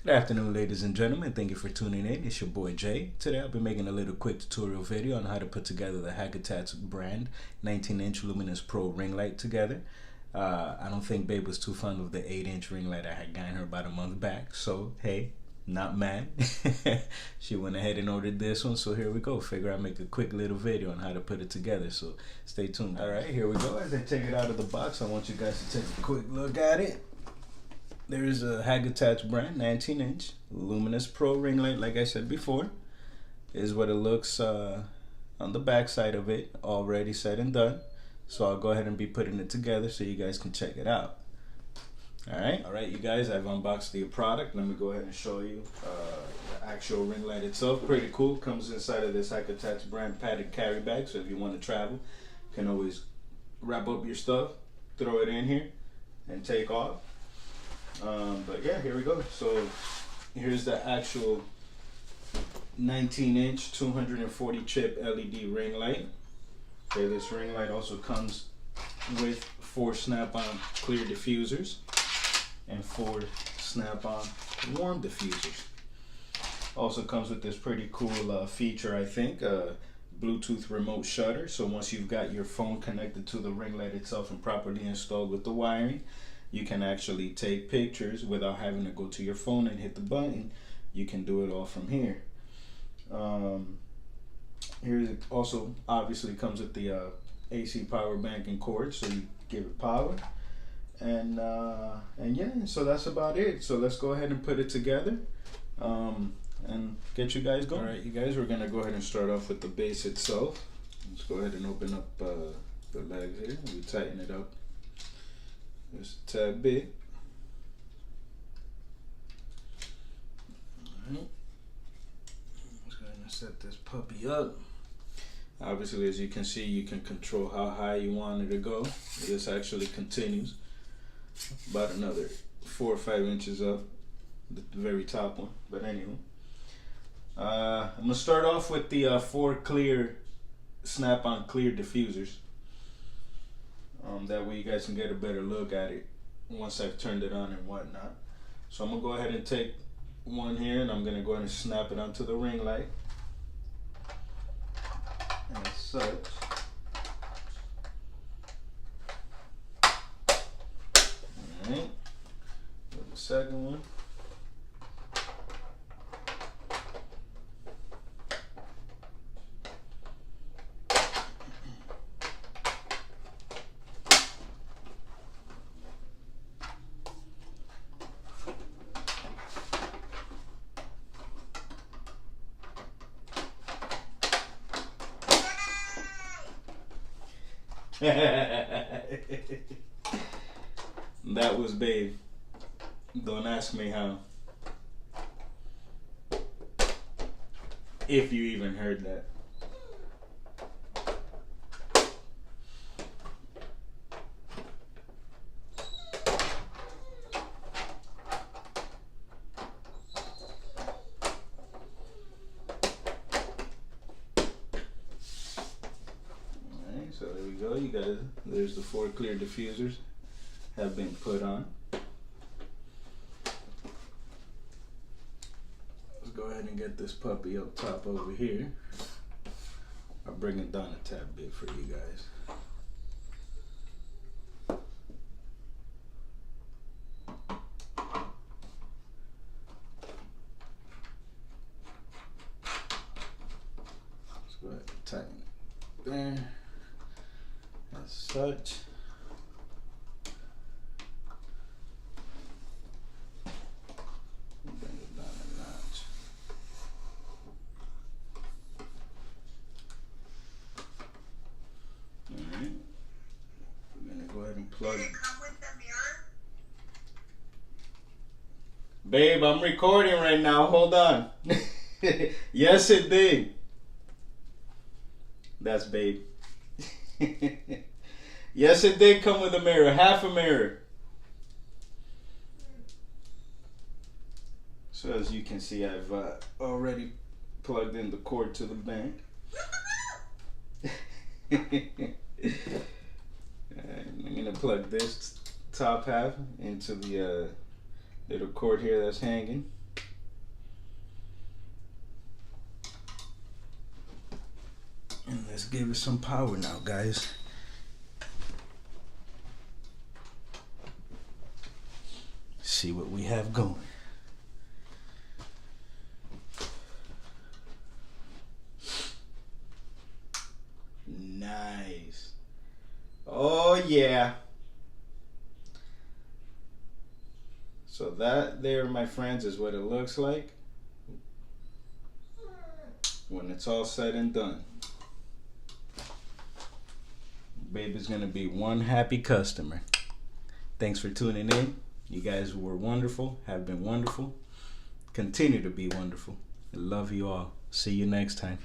Good afternoon, ladies and gentlemen. Thank you for tuning in. It's your boy Jay. Today I'll be making a little quick tutorial video on how to put together the Hakutatz brand 19-inch luminous pro ring light together. I don't think Babe was too fond of the 8-inch ring light I had gotten her about a month back. So, hey, not mad. She went ahead and ordered this one. So here we go. Figure I'll make a quick little video on how to put it together. So stay tuned. All right, here we go. As I take it out of the box, I want you guys to take a quick look at it. There's a Hakutatz brand 19-inch luminous pro ring light. Like I said before, is what it looks on the back side of it, already said and done. So I'll go ahead and be putting it together so you guys can check it out. All right, you guys, I've unboxed the product. Let me go ahead and show you the actual ring light itself. Pretty cool. Comes inside of this Hakutatz brand padded carry bag. So if you want to travel, you can always wrap up your stuff, throw it in here, and take off. But yeah, here we go. So here's the actual 19-inch 240 chip LED ring light. Okay, this ring light also comes with 4 snap-on clear diffusers and 4 snap-on warm diffusers. Also comes with this pretty cool feature, I think, Bluetooth remote shutter. So once you've got your phone connected to the ring light itself and properly installed with the wiring, you can actually take pictures without having to go to your phone and hit the button. You can do it all from here. Here also obviously comes with the AC power bank and cord, so you give it power. And yeah, so that's about it. So let's go ahead and put it together and get you guys going. All right, you guys, we're gonna go ahead and start off with the base itself. Let's go ahead and open up the legs here. We tighten it up just a tad bit. Alright, let's go ahead and set this puppy up. Obviously, as you can see, you can control how high you want it to go. This actually continues about another 4 or 5 inches up, the very top one. But anyway, I'm gonna start off with the 4 clear snap-on clear diffusers. That way you guys can get a better look at it once I've turned it on and whatnot. So I'm gonna go ahead and take one here and I'm gonna go ahead and snap it onto the ring light. As such. Alright. The second one. That was Babe. Don't ask me how. If you even heard that. So there we go, you guys. There's the 4 clear diffusers have been put on. Let's go ahead and get this puppy up top over here. I'll bring it down a tad bit for you guys. Let's go ahead and tighten it there. As such. Bring it down a notch. Alright. We're gonna go ahead and plug it. Babe, I'm recording right now. Hold on. Yes, it did. That's Babe. Yes, it did come with a mirror, half a mirror. So as you can see, I've already plugged in the cord to the bank. I'm gonna plug this top half into the little cord here that's hanging. Let's give it some power now, guys. See what we have going. Nice. Oh yeah. So that there, my friends, is what it looks like when it's all said and done. Baby's gonna be one happy customer. Thanks for tuning in. You guys were wonderful, have been wonderful, continue to be wonderful. I love you all. See you next time.